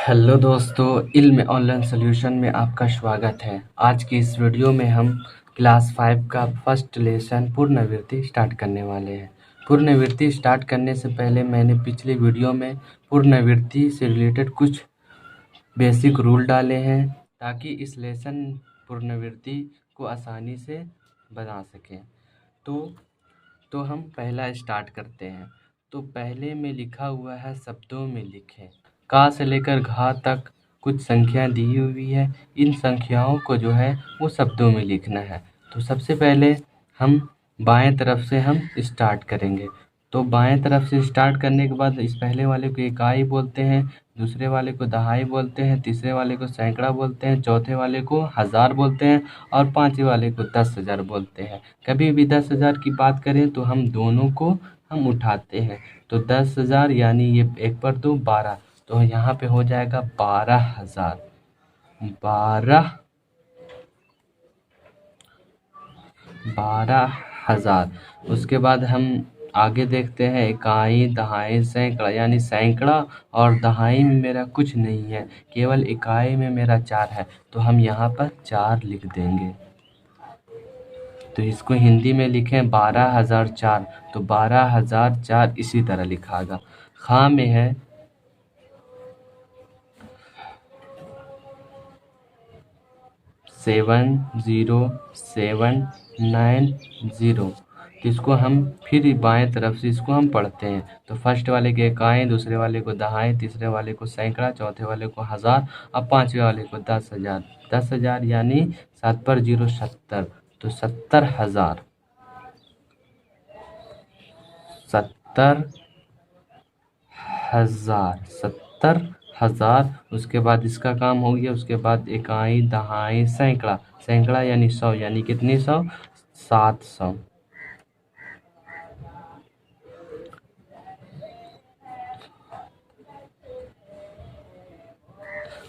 Hello दोस्तों, इल्म online solution में आपका स्वागत है। आज की इस वीडियो में हम क्लास 5 का फर्स्ट लेसन पुनरावृत्ति स्टार्ट करने वाले हैं। पुनरावृत्ति स्टार्ट करने से पहले मैंने पिछली वीडियो में पुनरावृत्ति से रिलेटेड कुछ बेसिक रूल डाले हैं ताकि इस लेसन पुनरावृत्ति को आसानी से बना सकें। तो हम पहला स्टार्ट करते हैं। तो पहले में लिखा हुआ है शब्दों में लिखें। का से लेकर घा तक कुछ संख्या दी हुई है। इन संख्याओं को जो है वो शब्दों में लिखना है। तो सबसे पहले हम बाएं तरफ से हम स्टार्ट करेंगे। तो बाएं तरफ से स्टार्ट करने के बाद इस पहले वाले को इकाई बोलते हैं, दूसरे वाले को दहाई बोलते हैं, तीसरे वाले को सैकड़ा बोलते हैं, चौथे वाले को हज़ार बोलते हैं और पांचवें वाले को 10,000 बोलते हैं। कभी भी 10,000 की बात करें तो हम दोनों को हम उठाते हैं। तो 10,000 यानी ये 1 पर 2 12, तो यहाँ पे हो जाएगा 12,000। 12,000। उसके बाद हम आगे देखते हैं इकाई दहाई सैकड़ा, यानी सैकड़ा और दहाई में मेरा कुछ नहीं है, केवल इकाई में मेरा 4 है, तो हम यहाँ पर 4 लिख देंगे। तो इसको हिंदी में लिखें 12,004, तो 12,004 इसी तरह लिखागा। खा में है 70790, तो इसको हम फिर बाएं तरफ से इसको हम पढ़ते हैं। तो फर्स्ट वाले के इकाई, दूसरे वाले को दहाई, तीसरे वाले को सैकड़ा, चौथे वाले को हज़ार और पांचवें वाले को 10,000। 10,000 यानी 7 पर 0 70, तो 70,000। 70,000। उसके बाद इसका काम हो गया। उसके बाद इकाई दहाई सैकड़ा, सैकड़ा यानी 100, यानी कितनी 100? 700।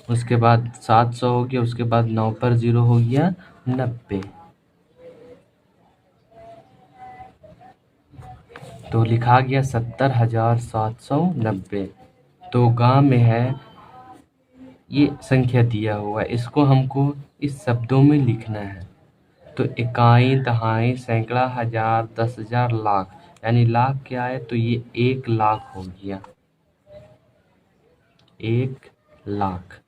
उसके बाद 700 हो गया। उसके बाद 9 पर 0 हो गया 90, तो लिखा गया 70,790। तो गांव में है ये संख्या दिया हुआ है, इसको हमको इस शब्दों में लिखना है। तो इकाई दहाई सैकड़ा हज़ार 10,000 लाख, यानी लाख क्या है? तो ये 1 लाख हो गया। 1 लाख।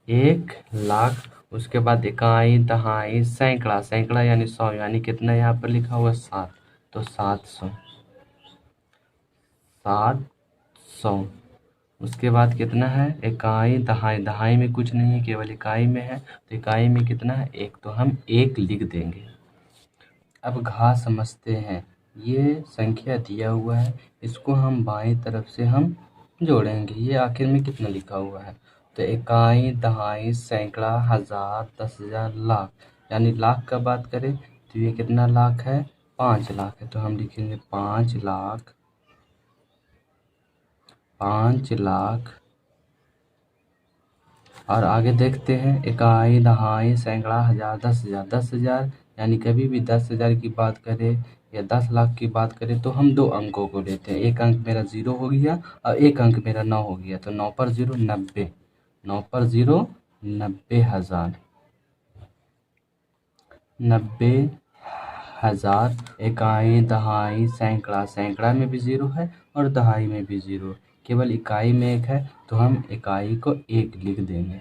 1 लाख। उसके बाद इकाई दहाई सैकड़ा, सैकड़ा यानी 100, यानी कितना यहाँ पर लिखा हुआ 7, तो 700। 700। उसके बाद कितना है? इकाई दहाई, दहाई में कुछ नहीं है, केवल इकाई में है, तो इकाई में कितना है? 1, तो हम 1 लिख देंगे। अब घा समझते हैं। ये संख्या दिया हुआ है, इसको हम बाएं तरफ से हम जोड़ेंगे। ये आखिर में कितना लिखा हुआ है? तो इकाई दहाई सैकड़ा हज़ार 10,000 लाख, यानी लाख का बात करें तो ये कितना लाख है? 5 लाख है, तो हम लिखेंगे 5 लाख। 5 लाख। और आगे देखते हैं इकाई दहाई सैकड़ा हज़ार 10,000। 10,000 यानी कभी भी 10,000 की बात करें या 10 लाख की बात करें तो हम 2 अंकों को लेते हैं। एक अंक मेरा 0 हो गया और एक अंक मेरा 9 हो गया, तो 9 पर 0 90। 9 पर 0 90,000। 90,000। इकाई दहाई सैकड़ा, सैकड़ा में भी 0 है और दहाई में भी 0, केवल इकाई में 1 है, तो हम इकाई को 1 लिख देंगे।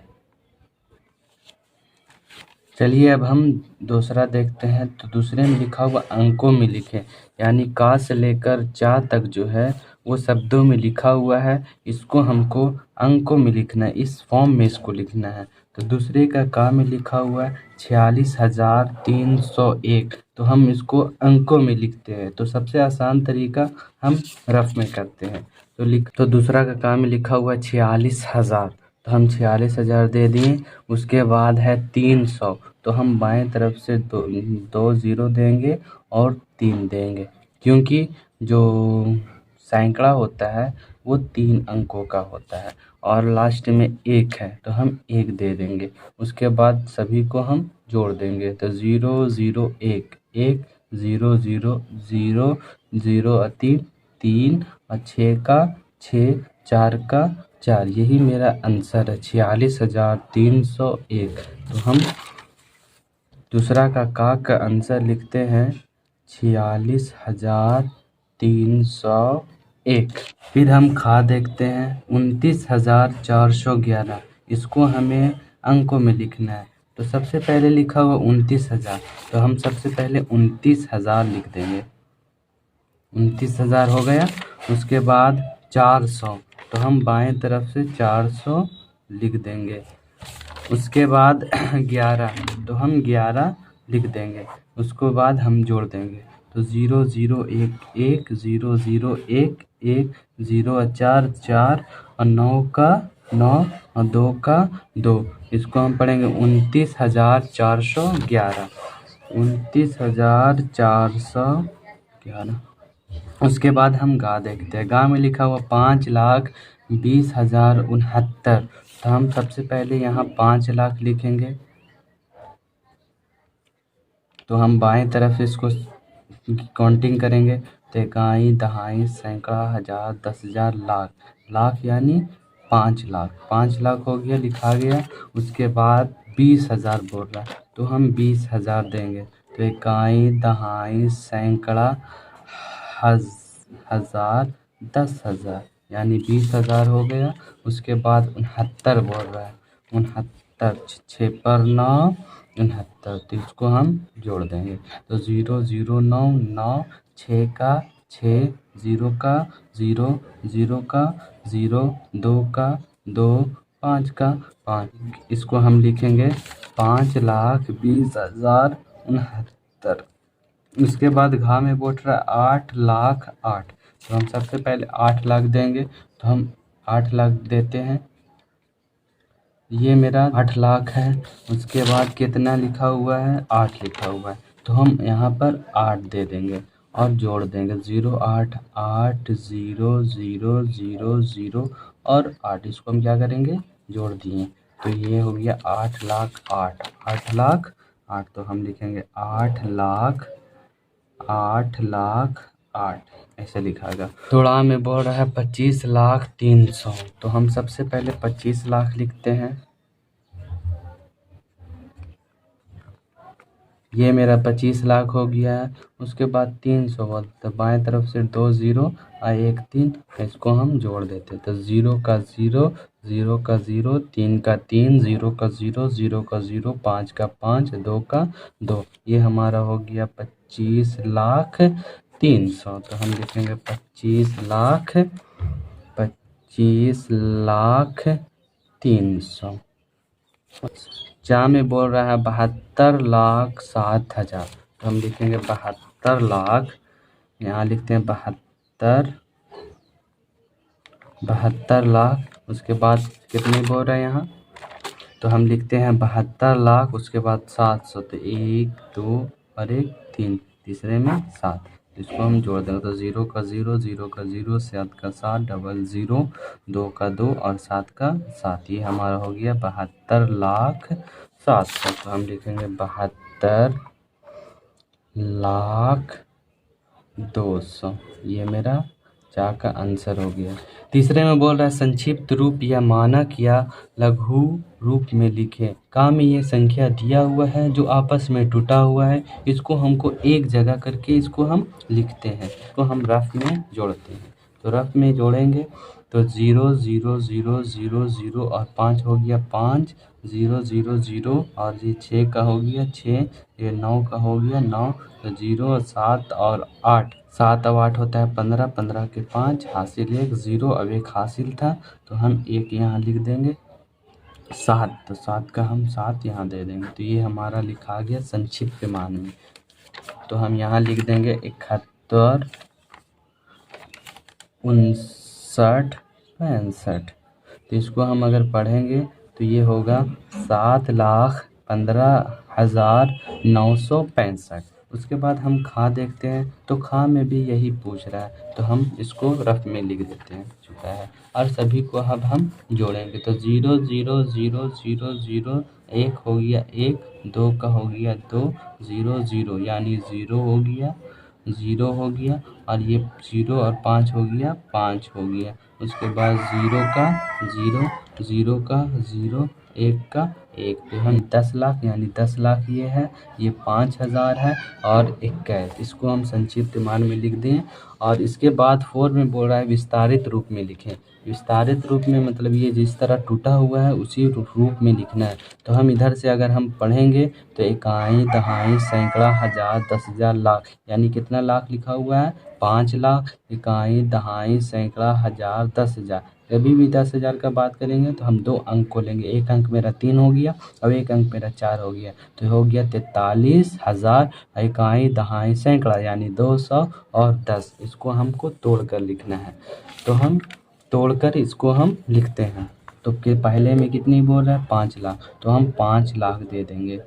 चलिए अब हम दूसरा देखते हैं। तो दूसरे में लिखा हुआ अंकों में लिखें, यानी का से लेकर चा तक जो है वो शब्दों में लिखा हुआ है, इसको हमको अंकों में लिखना है, इस फॉर्म में इसको लिखना है। तो दूसरे का में लिखा हुआ है 46,301, तो हम इसको अंकों में लिखते हैं। तो सबसे आसान तरीका हम रफ में करते हैं। तो दूसरा का में लिखा हुआ है 46,000, तो हम 46,000 दे दिए। उसके बाद है 300, तो हम बाएं तरफ से दो ज़ीरो देंगे और 3 देंगे, क्योंकि जो सैकड़ा होता है वो 3 अंकों का होता है और लास्ट में 1 है, तो हम 1 दे देंगे। उसके बाद सभी को हम जोड़ देंगे, तो 0 0 1 1 0 0 0 0 3 3 और 6 का 6, 4 का 4। यही मेरा आंसर है 46,301। तो हम दूसरा का आंसर लिखते हैं 46,301। फिर हम खा देखते हैं 29,411। इसको हमें अंकों में लिखना है। तो सबसे पहले लिखा हुआ 29,000, तो हम सबसे पहले 29,000 लिख देंगे। 29,000 हो गया। उसके बाद 400, तो हम बाएं तरफ से 400 लिख देंगे। उसके बाद 11, तो हम 11 लिख देंगे। उसके बाद हम जोड़ देंगे, तो 0 0 1 1 0 0 1 1 0 और 4 4 और 9 का 9 और 2 का 2। इसको हम पढ़ेंगे 29,411। 29,411। उसके बाद हम गा देखते हैं। गा में लिखा हुआ 5,20,069। तो हम सबसे पहले यहाँ 5 लाख लिखेंगे। तो हम बाएं तरफ से इसको काउंटिंग करेंगे, तो इकाई, दहाई, सैकड़ा, हजार, 10,000, लाख। लाख यानी 5 लाख। 5 लाख हो गया, लिखा गया। उसके बाद 20,000 बोल रहा है, तो हम 20,000 देंगे। तो इकाई, दहाई, सैकड़ा, हजार, 10,000 यानी 20,000 हो गया। उसके बाद 69 बोल रहा है। 69, 6 पर 9, 69। तो इसको हम जोड़ देंगे, तो 0 0 9 9, 6 का 6, 0 का 0, 0 का 0, 2 का 2, 5 का 5। इसको हम लिखेंगे 5,20,069। उसके बाद घा में बोल रहा है 8,08,000। तो हम सबसे पहले 8 लाख देंगे, तो हम 8 लाख देते हैं। ये मेरा 8 लाख है। उसके बाद कितना लिखा हुआ है, 8 लिखा हुआ है। तो हम यहाँ पर 8 दे देंगे और जोड़ देंगे, 0 8 8 0 0 0 0 और 8। इसको हम क्या करेंगे, जोड़ दिए। तो ये हो गया 8,08,000। 8,08,000। तो हम लिखेंगे 8,08,000 ऐसे लिखाएगा। थोड़ा में बोल रहा है 25,03,100। तो हम सबसे पहले 25 लाख लिखते हैं। ये मेरा 25 लाख हो गया है। उसके बाद 300 बोल, तो बाएं तरफ से 2 0 और 1 3, इसको हम जोड़ देते। तो 0 का 0, 0 का 0, 3 का 3, 0 का 0, 0 का 0, 5 का 5, 2 का 2। ये हमारा हो गया 25,03,100। तो हम लिखेंगे 25,03,100। चा में बोल रहा है 72,07,000। तो हम लिखेंगे 72 लाख। यहाँ लिखते हैं 72 लाख। उसके बाद कितने बोल रहे हैं यहाँ, तो हम लिखते हैं 72 लाख। उसके बाद 700, तो 1 2 और 1 3, तीसरे में 7। इसको हम जोड़ देंगे, तो 0 का 0, 0 का 0, 7 का 7, डबल 0, 2 का 2 और 7 का 7। ये हमारा हो गया 72,07,000। तो हम लिखेंगे 72,02,00,000। ये मेरा चा का आंसर हो गया। तीसरे में बोल रहा है संक्षिप्त रूप या मानक या लघु रूप में लिखें। का में ये संख्या दिया हुआ है जो आपस में टूटा हुआ है। इसको हमको एक जगह करके इसको हम लिखते हैं। इसको हम रफ में जोड़ते हैं। तो रफ में जोड़ेंगे, तो 0 0 0 0 0 और 5 हो गया 5, 0 0 0 और ये 6 का हो गया 6, ये 9 का हो गया 9, तो 0 7 और 8, 7 और 8 होता है 15, 15 के 5, हासिल 1, 0 अब एक हासिल था, तो हम एक यहाँ लिख देंगे 7। तो 7 का हम 7 यहाँ दे देंगे। तो ये हमारा लिखा गया संक्षिप्त मान में। तो हम यहाँ लिख देंगे 71, 59, 65। तो इसको हम अगर पढ़ेंगे तो ये होगा 7,15,965। उसके बाद हम खा देखते हैं, तो खा में भी यही पूछ रहा है, तो हम इसको रफ में लिख देते हैं चुका है। और सभी को अब हम जोड़ेंगे, तो 0 0 0 0 0, 1 हो गया 1, 2 का हो गया 2, 0 0 यानी 0 हो गया। ज़ीरो हो गया, और ये 0 और 5 हो गया, 5 हो गया। उसके बाद 0 का 0, 0 का 0, 1 का 1। तो हम 10 लाख यानी 10 लाख ये है, ये 5000 है और 21। इसको हम संक्षिप्त मान में लिख दें। और इसके बाद 4 में बोल रहा है विस्तारित रूप में लिखें। विस्तारित रूप में मतलब ये जिस तरह टूटा हुआ है उसी रूप में लिखना है। तो हम इधर से अगर हम पढ़ेंगे तो इकाई, दहाई, सैकड़ा, हजार, 10,000, लाख, यानी कितना लाख लिखा हुआ है? 5 लाख। इकाई, दहाई, सैकड़ा, हजार, 10,000। कभी भी 10,000 का बात करेंगे तो हम 2 अंक को लेंगे। एक अंक मेरा 3 हो गया, अब एक अंक मेरा 4 हो गया, तो हो गया 43,000। इकाई, दहाई, सैकड़ा यानी 200 और 10। इसको हमको तोड़ कर लिखना है, तो हम तोड़कर इसको हम लिखते हैं। तो पहले में कितनी बोल रहा है? 5 लाख, तो हम 5 लाख दे देंगे।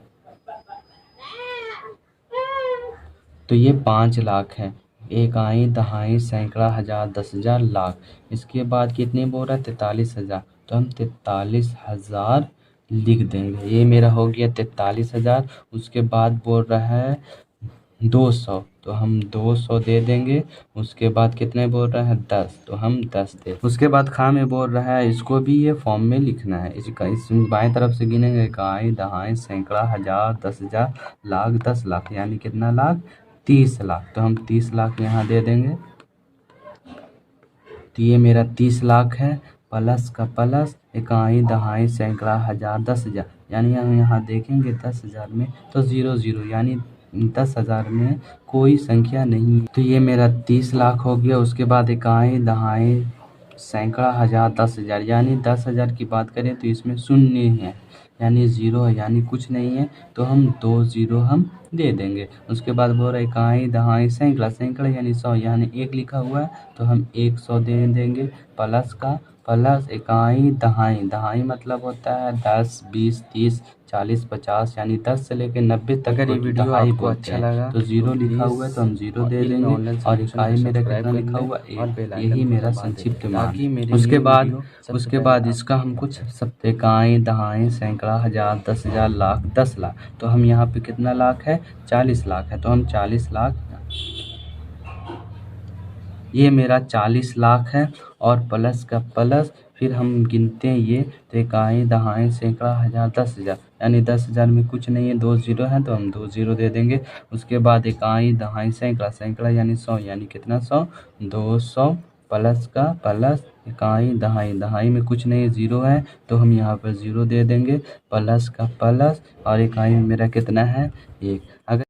तो ये 5 लाख है। इकाई, दहाई, सैकड़ा, हजार, 10,000, लाख। इसके बाद कितने बोल रहा है? 43,000, तो हम 43,000 लिख देंगे। ये मेरा हो गया 43,000। उसके बाद बोल रहा है 200, तो हम 200 दे देंगे। उसके बाद कितने बोल रहा है? 10, तो हम 10 दे। उसके बाद खा में बोल रहा है इसको भी ये फॉर्म में लिखना है। इस बाएं तरफ से गिनेंगे इकाई, दहाई, सैकड़ा, हजार, 10,000, लाख, 10 लाख, यानी कितना लाख? 30 लाख। तो हम 30 लाख यहाँ दे देंगे। तो ये मेरा 30 लाख है, प्लस का प्लस, इकाई, दहाई, सैकड़ा, हजार, 10,000, यानी हम यहाँ देखेंगे 10,000 में तो 0 0, यानी 10,000 में कोई संख्या नहीं है। तो ये मेरा 30 लाख हो गया। उसके बाद इकाई, दहाई, सैकड़ा, हजार, 10,000, यानी 10,000 की बात करें तो इसमें शून्य है, यानी 0 है, यानी कुछ नहीं है, तो हम 2 0 हम दे देंगे। उसके बाद बोल रहा है इकाई, दहाई, सैकड़ा, सैकड़ा यानी 100, यानी 1 लिखा हुआ है, तो हम 100 दे देंगे। प्लस का प्लस, इकाई, दहाई, दहाई मतलब होता है 10, 20, 30, 40, 50, यानी 10 से लेकर 90 तक। अगर ये वीडियो आपको अच्छा लगा तो 0 लिखा हुआ है तो हम 0 दे देंगे। और इकाई मेरा कितना लिखा हुआ? 1। यही मेरा संक्षिप्त मान। उसके बाद इसका हम कुछ सब इकाई, दहाई, सैकड़ा, हजार, 10,000, लाख, 10 लाख। तो हम यहाँ पे कितना लाख है? 40 लाख है, तो हम 40 लाख, ये मेरा 40 लाख है। और प्लस का प्लस, फिर हम गिनते हैं ये, तो इकाई, दहाई, सैकड़ा, हजार, 10,000, यानी 10,000 में कुछ नहीं है, 2 0 है, तो हम 2 0 दे देंगे। उसके बाद इकाई, दहाई, सैकड़ा, सैकड़ा यानी 100, यानी कितना? 100, 200, प्लस का प्लस, इकाई, दहाई, दहाई में कुछ नहीं, 0 है, तो हम यहाँ पर 0 दे देंगे। प्लस का प्लस, और इकाई में मेरा कितना है? 1। अगर